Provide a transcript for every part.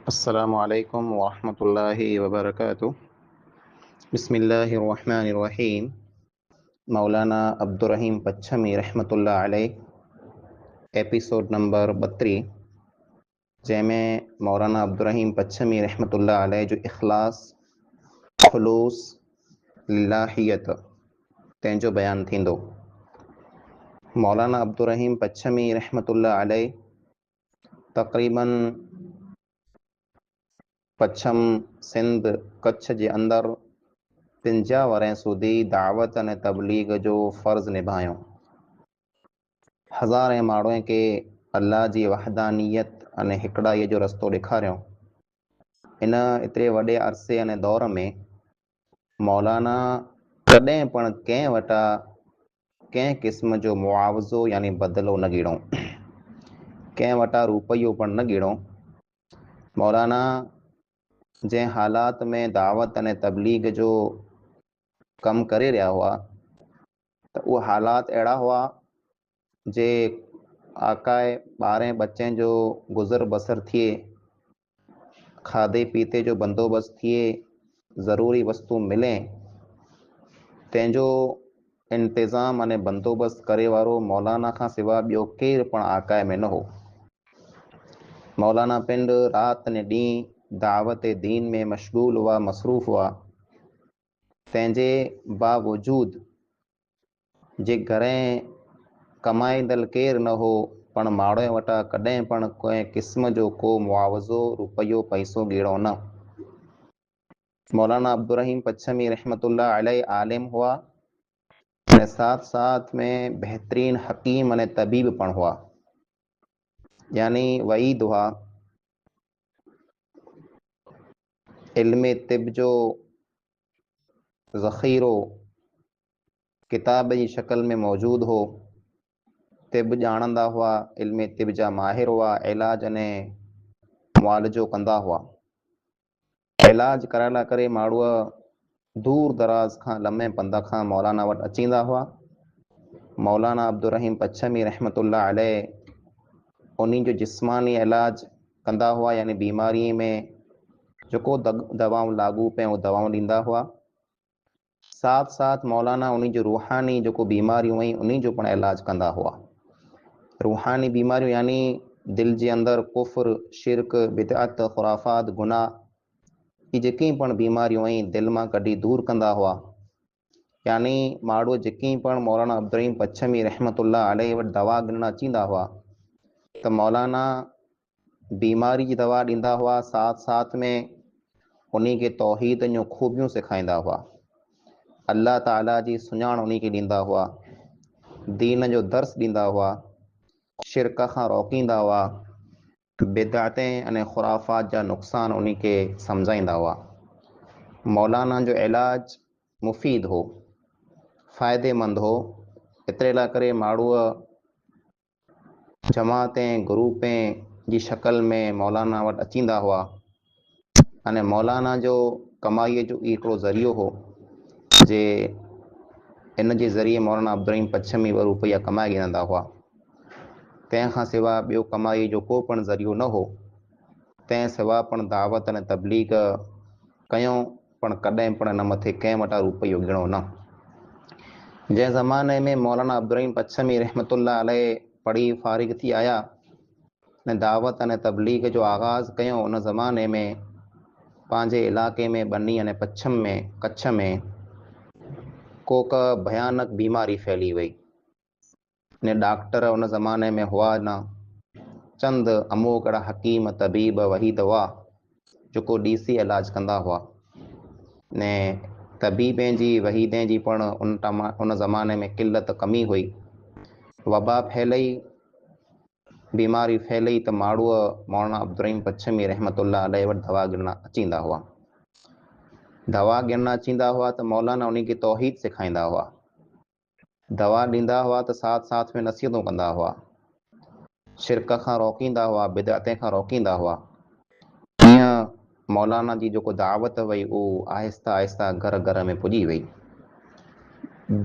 अस्सलामु अलैकुम वरहमतुल्लाहि वबरकातुह। बिस्मिल्लाहिर्रहमानिर्रहीम। मौलाना अब्दुर्रहीम पच्छमी रहमतुल्लाह अलैह एपिसोड नंबर 32, जंहिंमें मौलाना अब्दुर्रहीम पच्छमी रहमतुल्लाह अलैह जो इखलास खुलूस लिल्लाहियत तंहिंजो बयान थींदो। मौलाना अब्दुर्रहीम पच्छमी रहमतुल्लाह अलैह तक़रीबन पच्छम सिंध कच्छ जे अंदरि 53 वरह सूदी दावत अने तबलीग जो फ़र्ज़ निभायो। हज़ारें माण्हुनि खे अल्लाह जी वहदानियत अने हिकड़ाईअ जो रस्तो ॾेखारियो। इन एतिरे वॾे अरसे अने दौर में मौलाना कॾहिं पण कंहिं वटां कंहिं क़िस्म जो मुआवज़ो यानी बदिलो न ॻीणो, कंहिं वटां रुपयो पण न ॻीणो। मौलाना जंहिं हालात में दावत अने तबलीग जो कमु करे रहिया हुआ त उहे हालात अहिड़ा हुआ जे आकाए 12 बच्चनि जो गुज़र बसर थिए, खाधे पीते जो बंदोबस्त थिए, ज़रूरी वस्तु मिले, तंहिंजो इंतज़ाम अने बंदोबस्त करे वारो मौलाना खां सवाइ ॿियो केरु पण आकाए में न हो। मौलाना पिंड राति ने ॾींहुं दावत दीन में मशगूल हुआ, मसरूफ़ हुआ। तंहिंजे बावजूद जे घरें कमाईंदड़ केरु न हो, पण माण्हुनि वटां कॾहिं पण कंहिं क़िस्म जो को मुआवज़ो रुपयो पैसो ॻीणो न। मौलाना अब्दुर्रहीम पच्छमी रहमतुल्लाह अलैह आलिम हुआ ऐं साथ साथ में बेहतरीन हकीम अने तबीब पण हुआ। यानी वईद हुआ, इल्म तिब जो ज़ख़ीरो किताब जी शक्ल में मौजूद हो। तिब ॼाणंदा हुआ, इल्म तिब जा माहिर हुआ, इलाज अने मुआलजो कंदा हुआ। इलाज करण लाइ करे माण्हूअ दूर दराज खां लम्हे पंध खां मौलाना वटि अचींदा हुआ। मौलाना अब्दुर्रहीम पच्छमी रहमतुल्लाह अलैह उन्हीं जो जिस्मानी इलाज कंदा हुआ, यानी बीमारी में जेको दवाऊं लागू पे वो दवाऊं ॾींदा हुआ। साथ साथ मौलाना उन्हीं जो रूहानी जेको बीमारियूं हुई उन्हीं जो पण इलाज कंदा हुआ। रूहानी बीमारियूं यानी दिल जे अंदर कुफ्र, शिरक, बिदअत, खुराफात, गुनाह, ये जेकी पण बीमारियूं हुई दिल मां कढी दूर कंदा हुआ। यानी माण्हू जेकी पण मौलाना अब्दुर्रहीम पच्छमी रहमतुल्लाह अलैह वटि दवा गिणण अचींदा हुआ त मौलाना बीमारी जी दवा ॾींदा हुआ, साथ साथ में उन्हीं खे तौहीद जूं खूबियूं सेखारींदा हुआ, अल्लाह ताला जी सुञाण उन्हीं खे ॾींदा हुआ, दीन जो दर्स ॾींदा हुआ, शिरक खां रोकींदा हुआ, बिदअतें अने खुराफात जा नुक़सान उन्हीं खे सम्झाईंदा हुआ। मौलाना जो इलाज मुफ़ीद हो, फ़ाइदेमंद हो। एतिरे लाइ करे माण्हूअ जमातें ग्रुपें जी शक्ल में मौलाना वटि अचींदा हुआ। अने मौलाना जो कमाईअ जो हिकिड़ो ज़रियो हो जे इन जे ज़रिए मौलाना अब्दुर्रहीम पच्छमी ॿ रुपया कमाए गिरंदा हुआ। तंहिंखां सवाइ ॿियो कमाई जो को पण ज़रियो न हो। तंहिं सवाइ पण दावत अने तबलीग कयूं, पण कॾहिं पण न मथे कंहिं वटां रुपयो गिणो न। जंहिं ज़माने में मौलाना अब्दुर्रहीम पच्छमी रहमतुल्लाह अलैह पढ़ी फारिग थी आया ने दावत अने तबलीग जो आगाज़ कयूं, उन ज़माने में पंहिंजे इलाके में बनी अने पच्छम में कच्छ में कोक भयानक बीमारी फैली वई ने डॉक्टर उन ज़माने में हुआ न। चंद अमोकड़ा हकीम तबीब वहीद हुआ जेको डीसी इलाज कंदा हुआ ने तबीबें जी वहीदें जी पण उन ज़माने में किल्लत कमी हुई। वबा फैलई, बीमारी फैलई त माण्हूअ मौलाना अब्दुर्रहीम पच्छमी रहमतुल्लाह अलैह वटि दवा गिणण अचींदा हुआ। दवा गिणण अचींदा हुआ त मौलाना उन्हीं खे तौहीद सेखारींदा हुआ, दवा ॾींदा हुआ त साथ साथ में नसीहतूं कंदा हुआ, शिरक खां रोकींदा हुआ, बिदअतें खां रोकींदा हुआ। ईअं मौलाना जी जेको दावत वई उहा आहिस्ता आहिस्ता घर घर में पुॼी वई।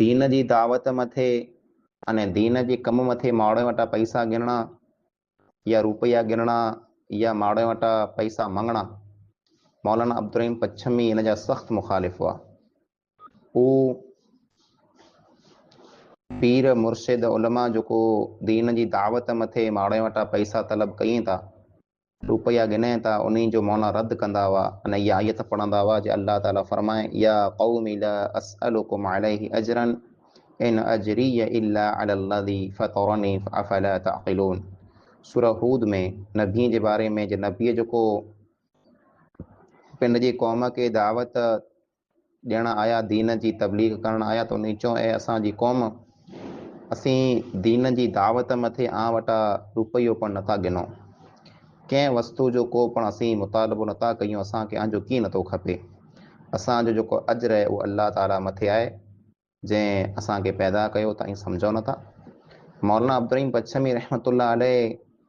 दीन जी दावत मथे अने दीन जे कम मथे माण्हुनि वटां पैसा गिणणा या रुपया गिणणा या माड़े वटां पैसा मंगणा, मौलाना अब्दुल रहीम पच्छमी इन जा सख़्तु मुखालिफ़ हुआ। हू पीर मुर्शिद उलमा जेको दीन जी दावत मथे माड़े वटां पैसा तलब कयूं था, रुपया गिने था, उन्हीं जो मौला रद्द कंदा हुआ। अने इहा आयत पढ़ंदा हुआ जो अल्लाह ताला फरमाए, या क़ौमी ला अस्अलुकुम अलैहि अजरन इन अजरिय इल्ला अलल्लज़ी फतरनी अफला तअक़िलून। सूरह हूद में नबी जे बारे में, जे नबीअ जेको पिंड जी क़ौम खे दावत ॾियण आया, दीन जी तबलीग करण आया, त उन चयो, ऐं असांजी क़ौम, असीं दीन जी दावत मथे वटा रुपयो पण नथा गिनूं, कंहिं वस्तु जो को पण असीं मुतालबो नथा कयूं, असांखे आंजो कीअं नथो खपे। असांजो जेको अजर आहे उहो अल्लाह ताला मथे आहे, जंहिं असांखे पैदा कयो त सम्झो नथा। मौलाना अब्दुल रहीम पच्छमी रहमतुल्लाह अलैह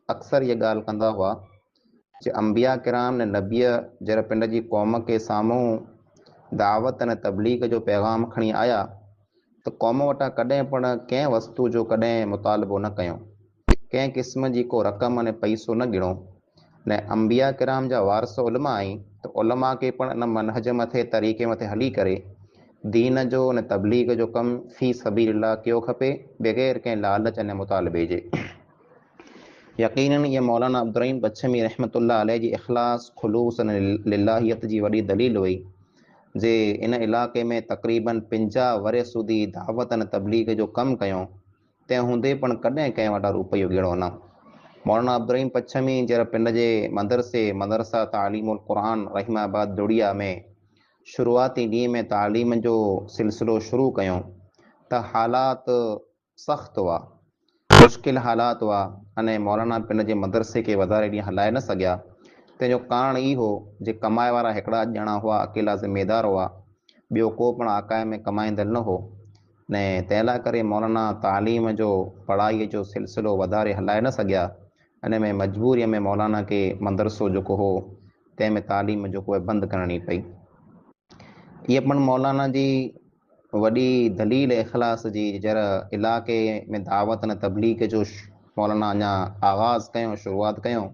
अक्सर इहा ॻाल्हि कंदा हुआ जो अंबिया किराम ने नबीअ जहिड़े पिंड जी क़ौम खे साम्हूं दावत ऐं तबलीग जो पैगाम खणी आया, त क़ौम वटां कॾहिं पण कंहिं वस्तु जो कॾहिं मुतालबो न कयूं, कंहिं क़िस्म जी को रक़म अने पैसो न गिणो। ने अंबिया किराम जा वारस उलमा आहिनि, त उलमा खे पण इन मनहज मथे, तरीक़े मथे हली करे दीन जो अने तबलीग जो कमु फी सबीलिल्लाह कयो खपे, बग़ैर कंहिं लालच अने मुतालबे जे। यकीनन इहा मौलाना अब्दुल रहीम पच्छमी रहमतुल्लाह अलैह जी इख़लास, खुलूस अने लिल्लाहियत जी वॾी दलील हुई, जे इन इलाक़े में तक़रीबन 50 वरे सुधी दावत अने तबलीग जो कमु कयूं, तंहिं हूंदे पण कॾहिं कंहिं वटां रुपयो गिणो न। मौलाना अब्दुल रहीम पच्छमी जहिड़े पिंड जे मदरसा तालीमुल क़ुरान रहीमाबाद दुड़िया में शुरूआती ॾींहं में तालीम जो सिलसिलो शुरू कयूं, त हालात सख़्तु हुआ, मुश्किल हालात हुआ, अने मौलाना पिंड जे मदरसे खे वधारे ॾींहं हलाए न सघिया। तंहिंजो कारण ई हो जे कमाए वारा हिकिड़ा ॼणा हुआ, अकेला ज़िम्मेदार हुआ, ॿियो को पण आकाए में कमाईंदड़ न हो। ने तंहिं लाइ करे मौलाना तालीम जो, पढ़ाईअ जो सिलसिलो वधारे हलाए न सघिया। इन में मजबूरीअ में मौलाना खे मदरसो जेको हो, तंहिं में तालीम जेको आहे बंदि करणी पई। इहा पण मौलाना जी वॾी दलील इख़लास जी, जहिड़ा इलाक़े में दावत अने तबलीग जो मौलाना अञा आगाज़ कयूं, शुरूआत कयूं,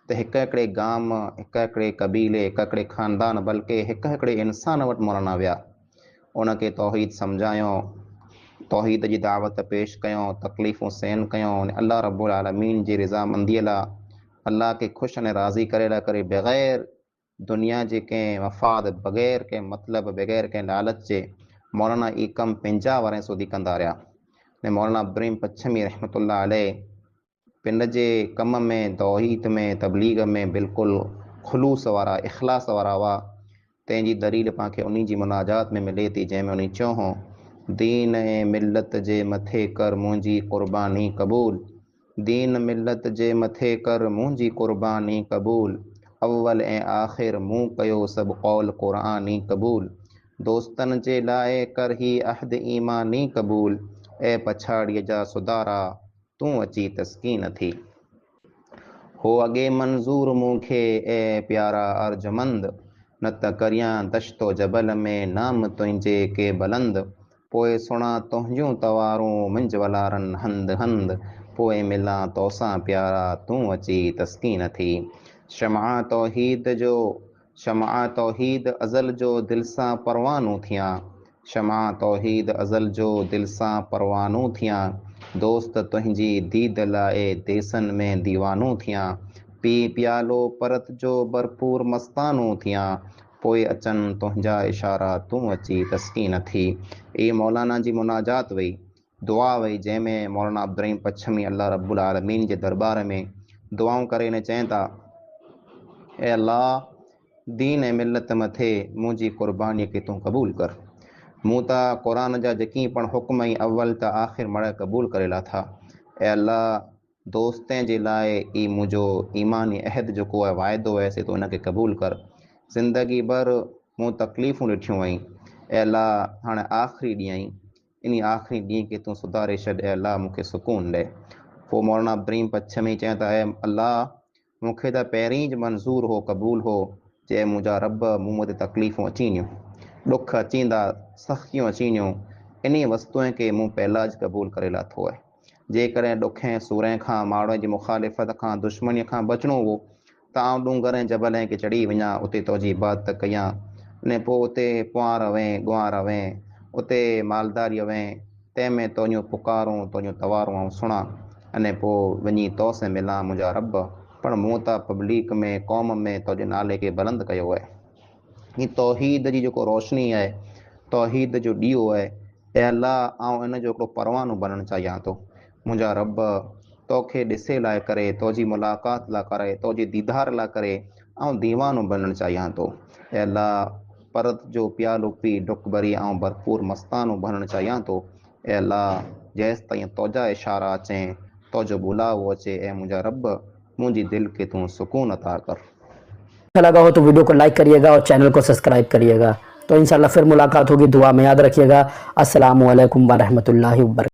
त हिकु हिकिड़े गाम, हिकु हिकिड़े क़बीले, हिकु हिकिड़े ख़ानदान, बल्कि हिकु हिकिड़े इंसान वटि मौलाना विया, उनखे तौहीद सम्झायूं, तौहीद जी दावत पेश कयूं, तकलीफ़ूं सहन कयूं, अल्लाह रब्बुल आलमीन जी रज़ामंदीअ लाइ, अल्लाह खे ख़ुशि अने राज़ी करे लाइ करे, बग़ैर दुनिया जे कंहिं मफ़ाद, बग़ैर कंहिं मतिलब, बग़ैर कंहिं लालच जे मौलाना ई कमु 50 वरे सुधी कंदा रहिया। ने मौलाना अब्दुल रहीम पच्छमी रहमतुल्लाह अलैह पिंड जे कम में, तौहीद में, तबलीग में बिल्कुलु खुलूस वारा, इख़लास वारा हुआ। तंहिंजी दलील पाण खे उन्हीं जी मुनाजात में मिले थी, जंहिंमें उन चयो हो, दीन ऐं मिलत जे मथे कर मुंहिंजी क़ुर्बानी क़बूल, दीन मिलत जे मथे कर मुंहिंजी क़ुर्बानी क़बूल, अव्वल ऐं आख़िर मूं कयो सभु क़ौल क़ुरानी क़बूल, दोस्तनि जे लाइ कर ही अहद ईमानी क़बूल, ऐं पछाड़ीअ जा सुधारा तूं अची तस्कीन थी। हो अॻे मंज़ूर मूंखे ऐं प्यारा अर्जुमंद, न त करियां दश्तो जबल में नाम तुंहिंजे के बुलंद, पोइ सुणा तुंहिंजूं तवारूं मुंज वलारनि हंद हंद, पोइ मिलां तोसां प्यारा तूं अची तस्कीन थी। शमआ तौहीद अज़ल जो दिल सां परवानूं थियां, शमआ तौहीद अज़ल जो दिल सां परवानूं थियां, दोस्त तुंहिंजी दीद लाइ देसनि में दीवानूं थियां, पी प्यालो परत जो भरपूर मस्तानूं थियां, पोइ अचनि तुंहिंजा इशारा तूं अची तस्कीन थी। इहे मौलाना जी मुनाजात हुई, दुआ हुई, जंहिंमें मौलाना अब्दुल रहीम पच्छमी अल्लाह रब्बुल आलमीन जे दरबार में दुआऊं करे ने चवनि था, ए अल्लाह, दीन ऐं मिलत मथे मुंहिंजी क़ुर्बानीअ खे तूं क़बूल कर। मूं त क़ुरान जा जेकी पण हुक्म ई अव्वल त आख़िर मड़ क़बूल करे लाथा। ऐं अल्लाह, दोस्तनि जे लाइ ई मुंहिंजो ईमानी अहद जेको आहे, वाइदो आहे, से तूं उनखे क़बूल कर। ज़िंदगी भर मूं तकलीफ़ूं ॾिठियूं आहिनि, ऐं अल्लाह हाणे आख़िरी ॾींहुं आई, इन आख़िरी ॾींहं खे तूं सुधारे छॾ, ऐं अल्लाह मूंखे सुकून ॾे। पोइ मौलाना अब्दुल रहीम पच्छमी चवनि था, ऐं अल्लाह, मूंखे त पहिरीं ज मंज़ूर हो, क़बूल हो, जे मुंहिंजा रब मूं वटि तकलीफ़ूं अचीनियूं, ॾुख अचींदा, सख़्तियूं अचीनियूं, इन वस्तुअ खे मूं पहिला ज क़बूल करे लाथो आहे। जेकॾहिं ॾुख ऐं सूर खां, माण्हुनि जी मुखालिफ़त खां, दुश्मनीअ खां बचिणो हो, त आउं डूंगर ऐं जबल ऐं के चढ़ी वञा, उते तुंहिंजी इबादत कयां, अने पोइ उते कुंवार रवें गुआं रवें, उते मालदारी रवें, तंहिंमें तुंहिंजो पुकारूं तुंहिंजो तवारूं आउं सुणा, अने पोइ वञी तो सां मिलां मुंहिंजा रब। पर मूं त पब्लिक में क़ौम में तुंहिंजे नाले खे बुलंद कयो आहे। ही तौहीद जी जेको रोशनी आहे, तौहीद जो ॾीओ आहे, ऐं अलाह आउं इन जो हिकिड़ो परवानो बनणु चाहियां थो। मुंहिंजा रब तोखे ॾिसे लाइ करे, तुंहिंजी मुलाक़ात लाइ करे, तुंहिंजे दीदार लाइ करे आउं दीवानो बनणु चाहियां थो। ऐं अलाह परत जो प्यालो पी डुक भरी आउं भरपूर मस्तानो बनणु चाहियां थो। ऐं अलाह जेसि ताईं तुंहिंजा इशारा अचें, तुंहिंजो बुलावो अचे, ऐं मुंहिंजा रब मुंहिंजी दिलि खे तूं सुकून अता कर। अच्छा लगा हो तो वीडियो को लाइक करिएगा और चैनल को सब्सक्राइब करिएगा। तो इंशाल्लाह फिर मुलाकात होगी, दुआ में याद रखिएगा। अस्सलामु अलैकुम व रहमतुल्लाहि व बरकातहू।